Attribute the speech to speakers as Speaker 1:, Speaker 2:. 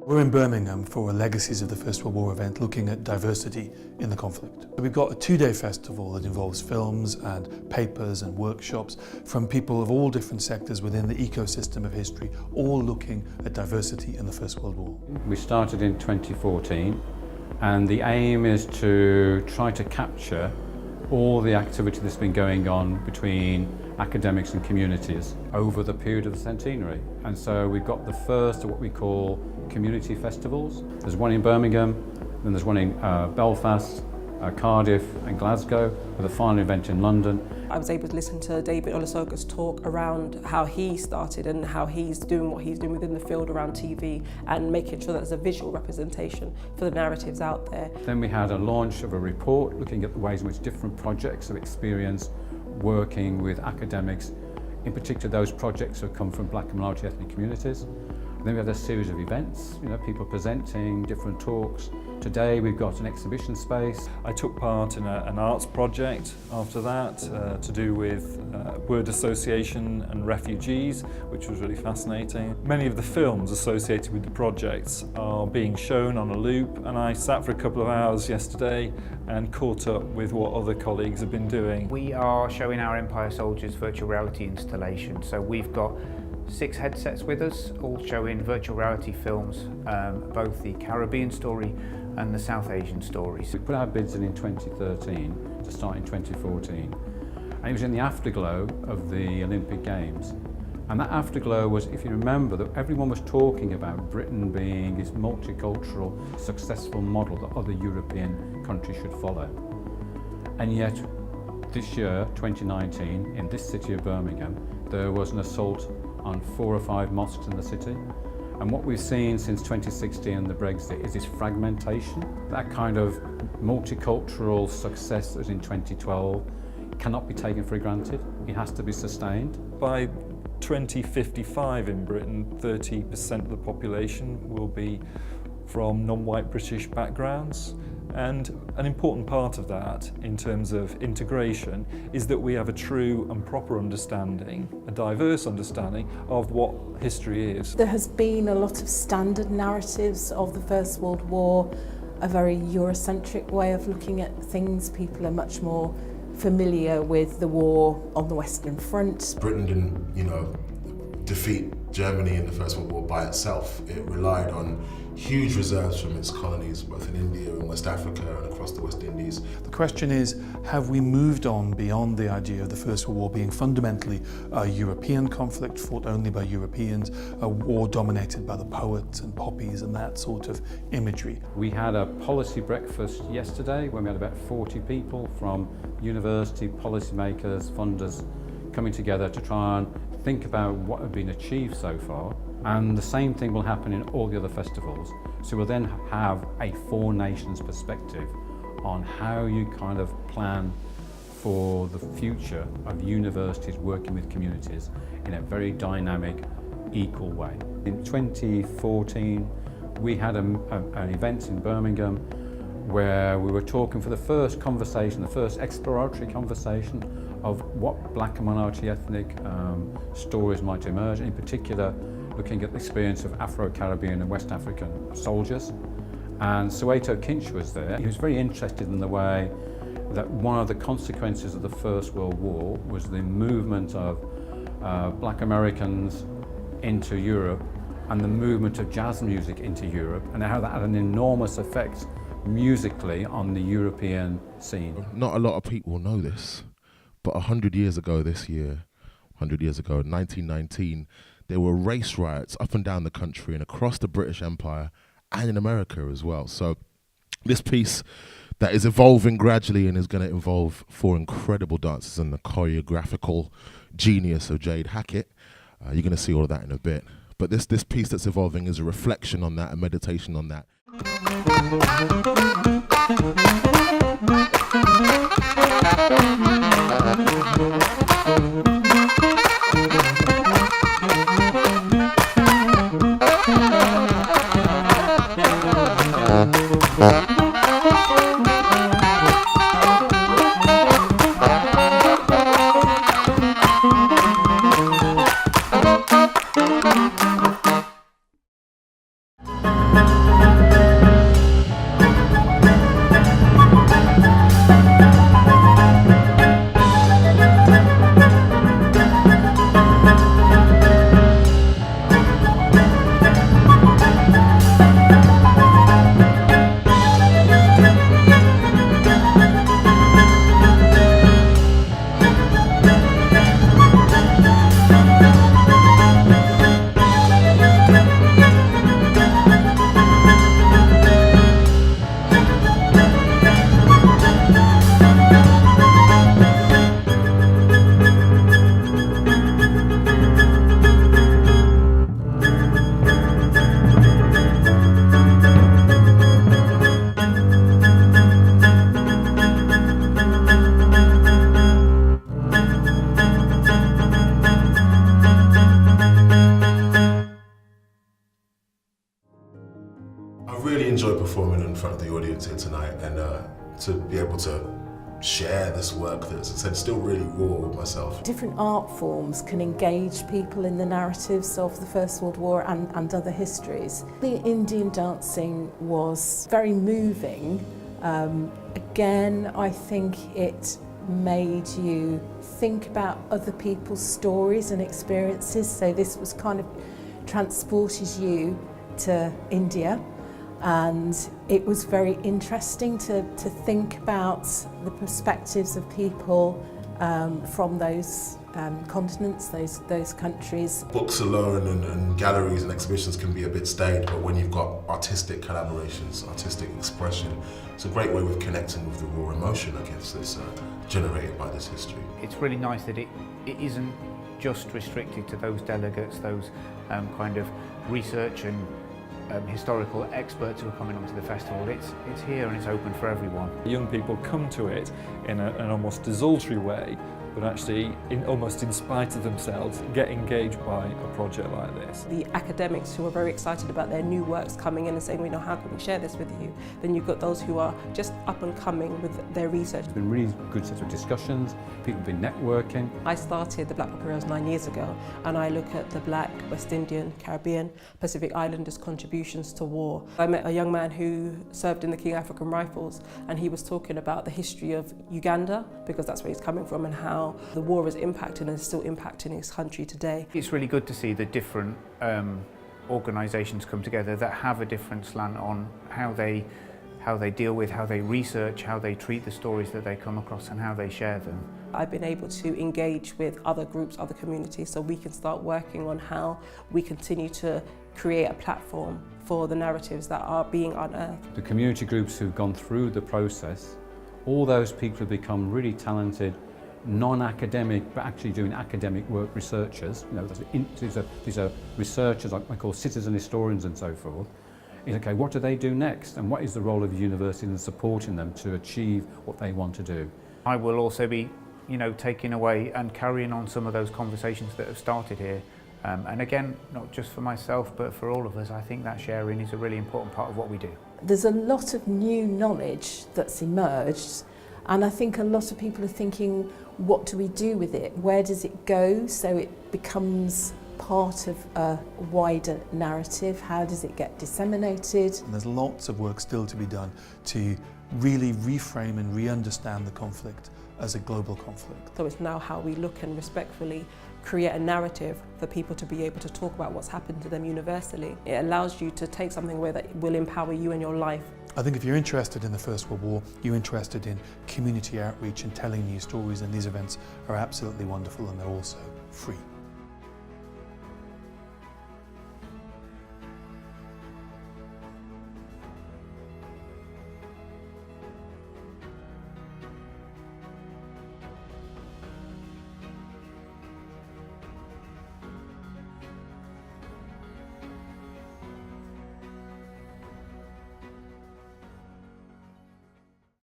Speaker 1: We're in Birmingham for a Legacies of the First World War event looking at diversity in the conflict. We've got a two-day festival that involves films and papers and workshops from people of all different sectors within the ecosystem of history, all looking at diversity in the First World War.
Speaker 2: We started in 2014 and the aim is to try to capture all the activity that's been going on between academics and communities over the period of the centenary. And so we've got the first of what we call community festivals. There's one in Birmingham, then there's one in Belfast, Cardiff and Glasgow, with a final event in London.
Speaker 3: I was able to listen to David Olusoga's talk around how he started and how he's doing what he's doing within the field around TV and making sure that there's a visual representation for the narratives out there.
Speaker 2: Then we had a launch of a report looking at the ways in which different projects have experienced working with academics, in particular those projects that come from black and minority ethnic communities. And then we had a series of events, people presenting different talks. Today we've got an exhibition space.
Speaker 4: I took part in an arts project after that to do with word association and refugees, which was really fascinating. Many of the films associated with the projects are being shown on a loop, and I sat for a couple of hours yesterday and caught up with what other colleagues have been doing.
Speaker 5: We are showing our Empire Soldiers virtual reality installation, so we've got 6 headsets with us, all showing virtual reality films, both the Caribbean story and the South Asian stories.
Speaker 2: We put our bids in 2013 to start in 2014, and it was in the afterglow of the Olympic Games. And that afterglow was, if you remember, that everyone was talking about Britain being this multicultural, successful model that other European countries should follow. And yet, this year, 2019, in this city of Birmingham, there was an assault on 4 or 5 mosques in the city. And what we've seen since 2016 and the Brexit is this fragmentation. That kind of multicultural success that was in 2012 cannot be taken for granted. It has to be sustained.
Speaker 4: By 2055 in Britain, 30% of the population will be from non-white British backgrounds. And an important part of that, in terms of integration, is that we have a true and proper understanding, a diverse understanding of what history is.
Speaker 6: There has been a lot of standard narratives of the First World War, a very Eurocentric way of looking at things. People are much more familiar with the war on the Western Front.
Speaker 7: Britain didn't, defeat Germany in the First World War by itself. It relied on huge reserves from its colonies, both in India and West Africa and across the West Indies.
Speaker 1: The question is, have we moved on beyond the idea of the First World War being fundamentally a European conflict fought only by Europeans, a war dominated by the poets and poppies and that sort of imagery?
Speaker 2: We had a policy breakfast yesterday when we had about 40 people from university, policymakers, funders coming together to try and think about what had been achieved so far. And the same thing will happen in all the other festivals. So we'll then have a 4 nations perspective on how you kind of plan for the future of universities working with communities in a very dynamic, equal way. In 2014, we had an event in Birmingham where we were talking for the first conversation, the first exploratory conversation of what black and minority ethnic stories might emerge, in particular looking at the experience of Afro-Caribbean and West African soldiers. And Soweto Kinch was there. He was very interested in the way that one of the consequences of the First World War was the movement of black Americans into Europe and the movement of jazz music into Europe, and how that had an enormous effect musically on the European scene.
Speaker 7: Not a lot of people know this, but 100 years ago this year, 100 years ago, 1919, there were race riots up and down the country and across the British Empire and in America as well. So this piece that is evolving gradually and is going to involve 4 incredible dancers and the choreographical genius of Jade Hackett. You're going to see all of that in a bit. But this piece that's evolving is a reflection on that, a meditation on that. performing in front of the audience here tonight, and to be able to share this work that's, as I said, still really raw with myself.
Speaker 6: Different art forms can engage people in the narratives of the First World War and other histories. The Indian dancing was very moving. Again, I think it made you think about other people's stories and experiences. So this was kind of transported you to India, and it was very interesting to think about the perspectives of people from those continents, those countries.
Speaker 7: Books alone and galleries and exhibitions can be a bit staid, but when you've got artistic collaborations, artistic expression, it's a great way of connecting with the raw emotion, I guess, that's generated by this history.
Speaker 5: It's really nice that it isn't just restricted to those delegates, those kind of research and historical experts who are coming onto the festival. It's here and it's open for everyone.
Speaker 4: Young people come to it in an almost desultory way, but actually, almost in spite of themselves, get engaged by a project like this.
Speaker 3: The academics who are very excited about their new works coming in and saying, how can we share this with you? Then you've got those who are just up and coming with their research.
Speaker 2: It's been really good sets of discussions, people have been networking.
Speaker 3: I started the Black Pop 9 years ago, and I look at the Black, West Indian, Caribbean, Pacific Islanders' contributions to war. I met a young man who served in the King African Rifles, and he was talking about the history of Uganda, because that's where he's coming from, and how the war is impacting and is still impacting his country today.
Speaker 5: It's really good to see the different organisations come together that have a different slant on how they deal with, how they research, how they treat the stories that they come across and how they share them.
Speaker 3: I've been able to engage with other groups, other communities, so we can start working on how we continue to create a platform for the narratives that are being unearthed.
Speaker 2: The community groups who've gone through the process, all those people have become really talented, non-academic but actually doing academic work researchers. These are researchers, like I call citizen historians and so forth. Okay, what do they do next, and what is the role of the university in supporting them to achieve what they want to do?
Speaker 5: I will also be taking away and carrying on some of those conversations that have started here. And again, not just for myself but for all of us, I think that sharing is a really important part of what we do.
Speaker 6: There's a lot of new knowledge that's emerged, and I think a lot of people are thinking, what do we do with it? Where does it go so it becomes part of a wider narrative? How does it get disseminated?
Speaker 1: And there's lots of work still to be done to really reframe and re-understand the conflict as a global conflict.
Speaker 3: So it's now how we look and respectfully create a narrative for people to be able to talk about what's happened to them universally. It allows you to take something where that will empower you in your life.
Speaker 1: I think if you're interested in the First World War, you're interested in community outreach and telling new stories, and these events are absolutely wonderful, and they're also free.